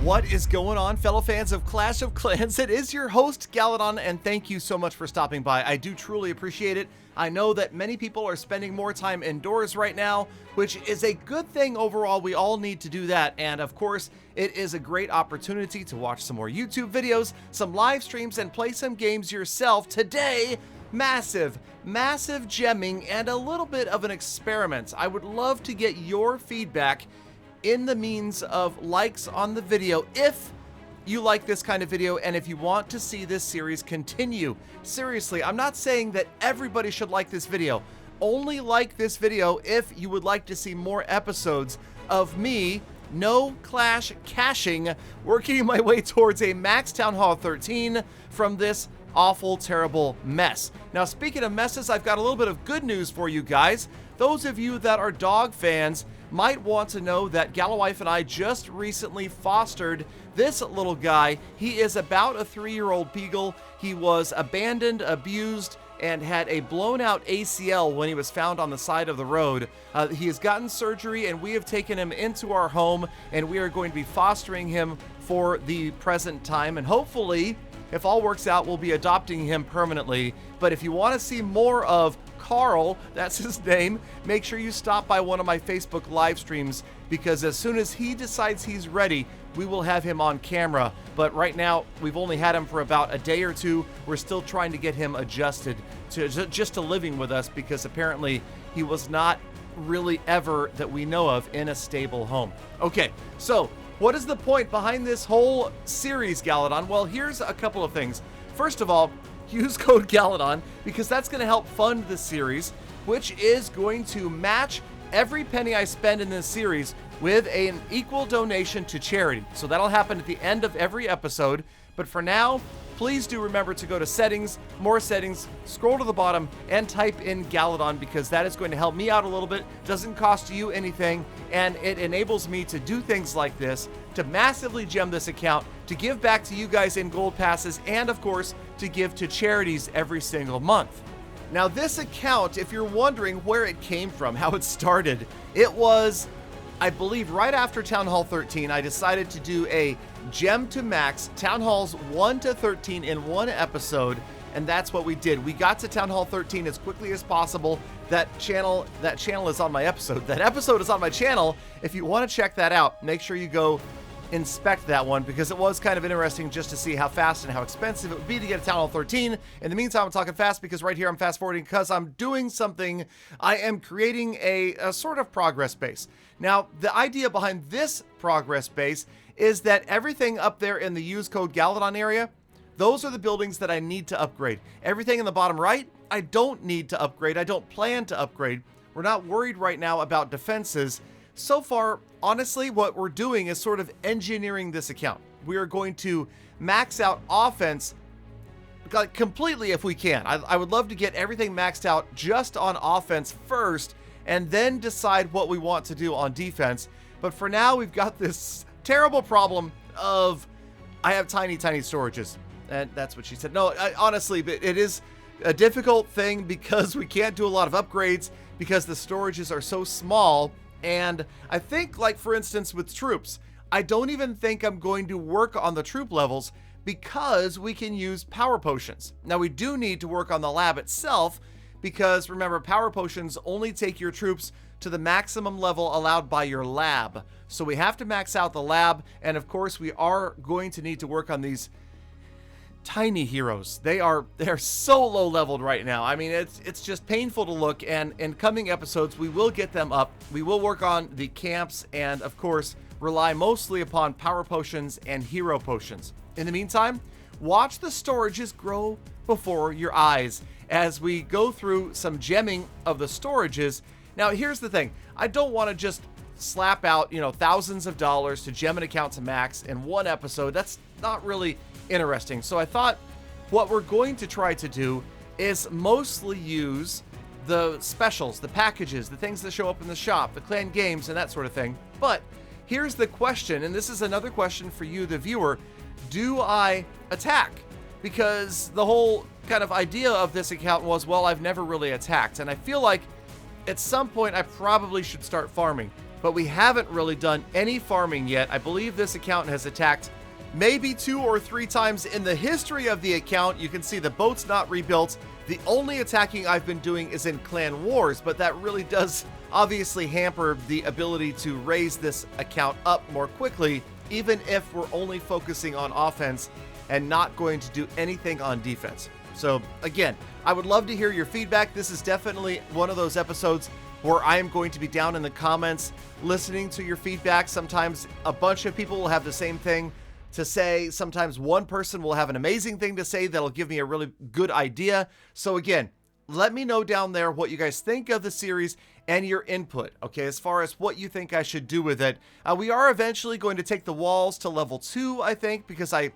What is going on, fellow fans of Clash of Clans? It is your host, Galadon, and thank you so much for stopping by. I do truly appreciate it. I know that many people are spending more time indoors right now, which is a good thing overall. We all need to do that, and of course, it is a great opportunity to watch some more YouTube videos, some live streams, and play some games yourself. Today, massive gemming and a little bit of an experiment. I would love to get your feedback in the means of likes on the video if you like this kind of video and if you want to see this series continue. Seriously, I'm not saying that everybody should like this video. Only like this video if you would like to see more episodes of me, no Clash caching, working my way towards a max Town Hall 13 from this awful, terrible mess. Now, speaking of messes, I've got a little bit of good news for you guys. Those of you that are dog fans might want to know that Galawife and I just recently fostered this little guy. He is about a 3-year-old beagle. He was abandoned, abused, and had a blown out ACL when he was found on the side of the road. He has gotten surgery, and we have taken him into our home, and we are going to be fostering him for the present time, and hopefully, if all works out, we'll be adopting him permanently. But if you want to see more of Carl, that's his name, make sure you stop by one of my Facebook live streams, because as soon as he decides he's ready, we will have him on camera. But right now, we've only had him for about a day or two. We're still trying to get him adjusted to just to living with us, because apparently he was not really ever, that we know of, in a stable home. Okay, so what is the point behind this whole series, Galadon? Well, here's a couple of things. First of all, use code Galadon, because that's going to help fund the series, which is going to match every penny I spend in this series with an equal donation to charity. So that'll happen at the end of every episode. But for now, please do remember to go to settings, more settings, scroll to the bottom, and type in Galadon, because that is going to help me out a little bit. Doesn't cost you anything, and it enables me to do things like this, to massively gem this account, to give back to you guys in gold passes, and of course, to give to charities every single month. Now, this account, if you're wondering where it came from, how it started, it was, I believe, right after Town Hall 13, I decided to do a gem to max Town Halls 1 to 13 in one episode, and that's what we did. We got to Town Hall 13 as quickly as possible. That channel is on my episode. That episode is on my channel. If you want to check that out, make sure you go inspect that one, because it was kind of interesting just to see how fast and how expensive it would be to get a Town Hall 13. In the meantime, I'm talking fast because right here I'm fast forwarding because I'm doing something. I am creating a sort of progress base. Now, the idea behind this progress base is that everything up there in the use code Galadon area, those are the buildings that I need to upgrade. Everything in the bottom right, I don't need to upgrade. I don't plan to upgrade. We're not worried right now about defenses. So far, honestly, what we're doing is sort of engineering this account. We are going to max out offense completely if we can. I would love to get everything maxed out just on offense first, and then decide what we want to do on defense. But for now, we've got this terrible problem of I have tiny storages. And that's what she said. No, honestly, it is a difficult thing because we can't do a lot of upgrades because the storages are so small. And I think, like, for instance, with troops, I don't even think I'm going to work on the troop levels because we can use power potions. Now, we do need to work on the lab itself because, remember, power potions only take your troops to the maximum level allowed by your lab. So we have to max out the lab, and of course, we are going to need to work on these tiny heroes. They're so low leveled right now. I mean, it's just painful to look, and in coming episodes we will get them up. We will work on the camps and of course rely mostly upon power potions and hero potions. In the meantime, watch the storages grow before your eyes as we go through some gemming of the storages. Now, here's the thing. I don't want to just slap out, thousands of dollars to gem an account to max in one episode. That's not really interesting. So I thought what we're going to try to do is mostly use the specials, the packages, the things that show up in the shop, the clan games, and that sort of thing. But here's the question, and this is another question for you, the viewer. Do I attack? Because the whole kind of idea of this account was, well, I've never really attacked, and I feel like at some point I probably should start farming. but we haven't really done any farming yet. I believe this account has attacked maybe 2 or 3 times in the history of the account. You can see the boat's not rebuilt. The only attacking I've been doing is in clan wars, but that really does obviously hamper the ability to raise this account up more quickly, even if we're only focusing on offense and not going to do anything on defense. So again, I would love to hear your feedback. This is definitely one of those episodes where I am going to be down in the comments listening to your feedback. Sometimes a bunch of people will have the same thing to say. Sometimes one person will have an amazing thing to say that'll give me a really good idea. So again, let me know down there what you guys think of the series and your input, okay, as far as what you think I should do with it. We are eventually going to take the walls to level 2, I think, because I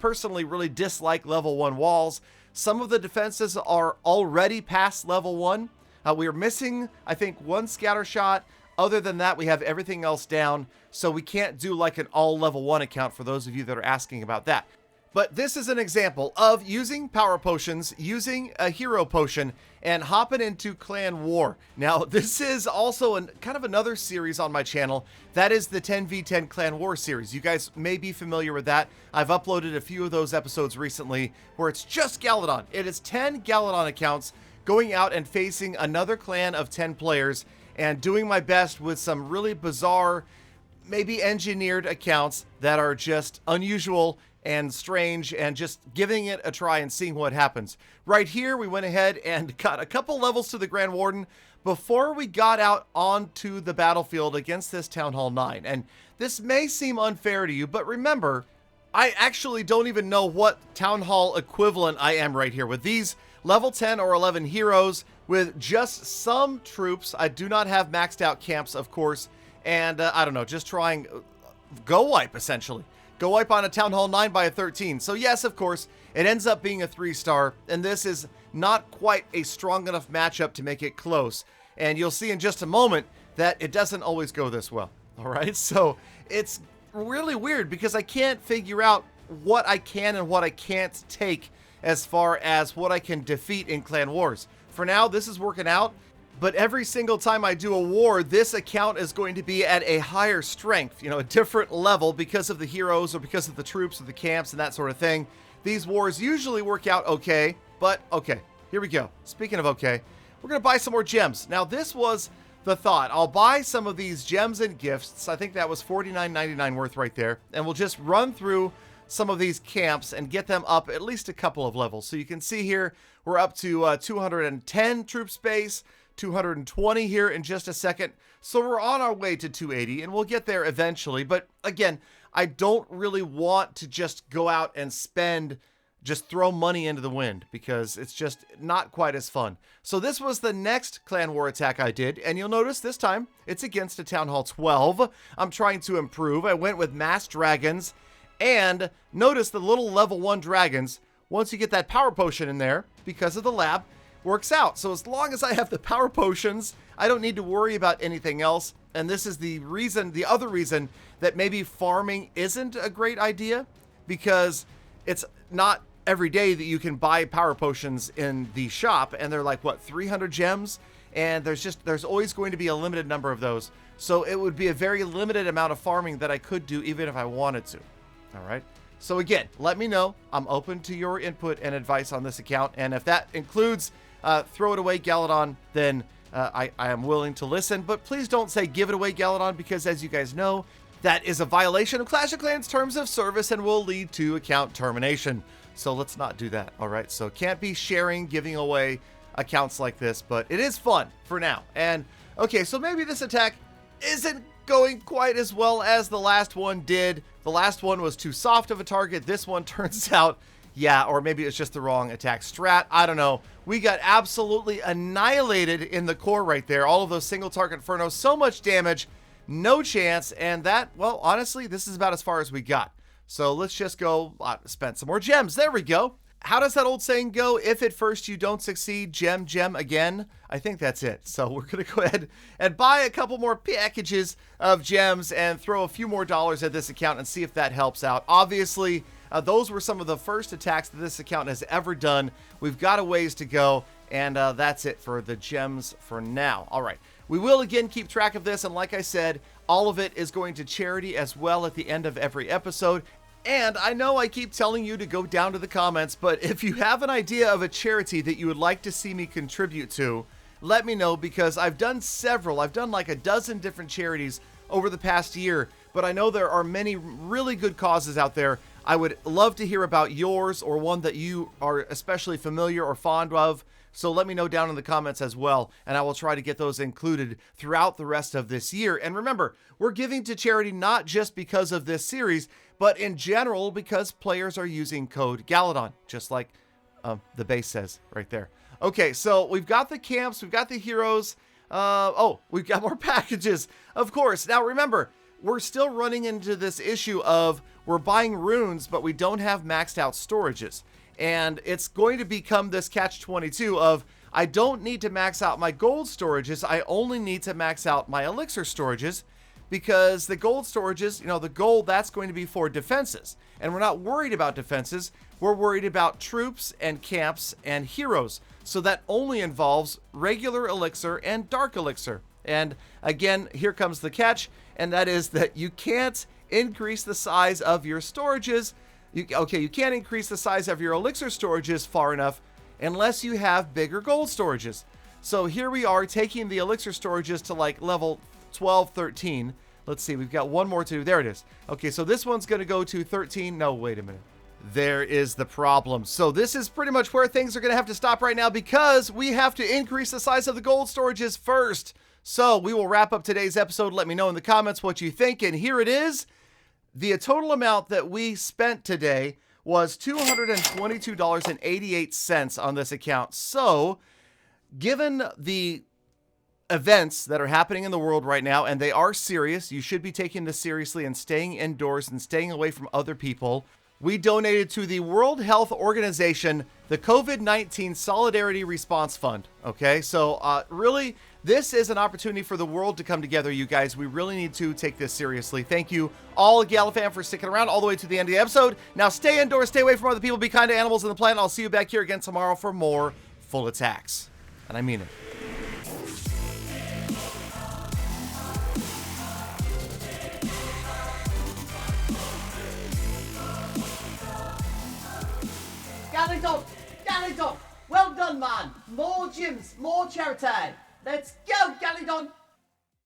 personally really dislike level 1 walls. Some of the defenses are already past level 1. We are missing, I think, 1 scatter shot. Other than that, we have everything else down, so we can't do like an all level 1 account for those of you that are asking about that. But this is an example of using power potions, using a hero potion, and hopping into clan war. Now, this is also kind of another series on my channel. That is the 10v10 clan war series. You guys may be familiar with that. I've uploaded a few of those episodes recently where it's just Galadon. It is 10 Galadon accounts going out and facing another clan of 10 players and doing my best with some really bizarre, maybe engineered accounts that are just unusual and strange, and just giving it a try and seeing what happens. Right here, we went ahead and got a couple levels to the Grand Warden before we got out onto the battlefield against this Town Hall 9. And this may seem unfair to you, but remember, I actually don't even know what Town Hall equivalent I am right here with these level 10 or 11 heroes with just some troops. I do not have maxed out camps, of course, and I don't know, just trying go wipe, essentially. Go wipe on a Town Hall 9 by a 13. So yes, of course, it ends up being a 3-star, and this is not quite a strong enough matchup to make it close. And you'll see in just a moment that it doesn't always go this well, all right? So it's really weird because I can't figure out what I can and what I can't take as far as what I can defeat in clan wars. For now, this is working out. But every single time I do a war, this account is going to be at a higher strength, you know, a different level because of the heroes or because of the troops or the camps and that sort of thing. These wars usually work out okay, but okay, here we go. Speaking of okay, we're going to buy some more gems. Now, this was the thought. I'll buy some of these gems and gifts. I think that was $49.99 worth right there. And we'll just run through some of these camps and get them up at least a couple of levels. So you can see here, we're up to 210 troop space. 220 here in just a second. So we're on our way to 280 and we'll get there eventually. But again, I don't really want to just go out and just throw money into the wind because it's just not quite as fun. So this was the next clan war attack I did. And you'll notice this time it's against a Town Hall 12. I'm trying to improve. I went with mass dragons, and notice the little level 1 dragons. Once you get that power potion in there, because of the lab, works out. So as long as I have the power potions, I don't need to worry about anything else. And this is the other reason that maybe farming isn't a great idea, because it's not every day that you can buy power potions in the shop, and they're like, what, 300 gems? And there's always going to be a limited number of those. So it would be a very limited amount of farming that I could do even if I wanted to. All right. So again, let me know. I'm open to your input and advice on this account. And if that includes throw it away Galadon, then I am willing to listen. But please don't say give it away Galadon, because as you guys know, that is a violation of Clash of Clans terms of service and will lead to account termination. So let's not do that. All right. So can't be sharing, giving away accounts like this, but it is fun for now. And okay, so maybe this attack isn't going quite as well as the last one did. The last one was too soft of a target. This one turns out, yeah, or maybe it's just the wrong attack strat. I don't know. We got absolutely annihilated in the core right there. All of those single target infernos, so much damage, no chance. And that, well, honestly, this is about as far as we got. So let's just go spend some more gems. There we go. How does that old saying go? If at first you don't succeed, gem again. I think that's it. So we're going to go ahead and buy a couple more packages of gems and throw a few more dollars at this account and see if that helps out. Obviously, those were some of the first attacks that this account has ever done. We've got a ways to go, and that's it for the gems for now. All right. We will again keep track of this, and like I said, all of it is going to charity as well at the end of every episode. And I know I keep telling you to go down to the comments, but if you have an idea of a charity that you would like to see me contribute to, let me know, because I've done several. I've done like a dozen different charities over the past year, but I know there are many really good causes out there. I would love to hear about yours or one that you are especially familiar or fond of. So let me know down in the comments as well, and I will try to get those included throughout the rest of this year. And remember, we're giving to charity not just because of this series, but in general because players are using code Galadon, just like the base says right there. Okay, so we've got the camps, we've got the heroes. We've got more packages, of course. Now remember, we're still running into this issue of we're buying runes, but we don't have maxed out storages. And it's going to become this catch-22 of I don't need to max out my gold storages, I only need to max out my elixir storages, because the gold storages, the gold, that's going to be for defenses. And we're not worried about defenses, we're worried about troops and camps and heroes. So that only involves regular elixir and dark elixir. And again, here comes the catch, and that is that you can't increase the size of your storages. You can't increase the size of your elixir storages far enough unless you have bigger gold storages. So here we are taking the elixir storages to like level 12, 13. Let's see, we've got one more to do. There it is. Okay, so this one's going to go to 13. No, wait a minute. There is the problem. So this is pretty much where things are going to have to stop right now, because we have to increase the size of the gold storages first. So we will wrap up today's episode. Let me know in the comments what you think. And here it is. The total amount that we spent today was $222.88 on this account. So given the events that are happening in the world right now, and they are serious, you should be taking this seriously and staying indoors and staying away from other people. We donated to the World Health Organization, the COVID-19 Solidarity Response Fund. Okay, so really, this is an opportunity for the world to come together, you guys. We really need to take this seriously. Thank you all, Galafam, for sticking around all the way to the end of the episode. Now stay indoors, stay away from other people, be kind to animals in the planet. I'll see you back here again tomorrow for more full attacks. And I mean it. Galadon, well done, man. More gyms, more charity. Let's go, Galadon.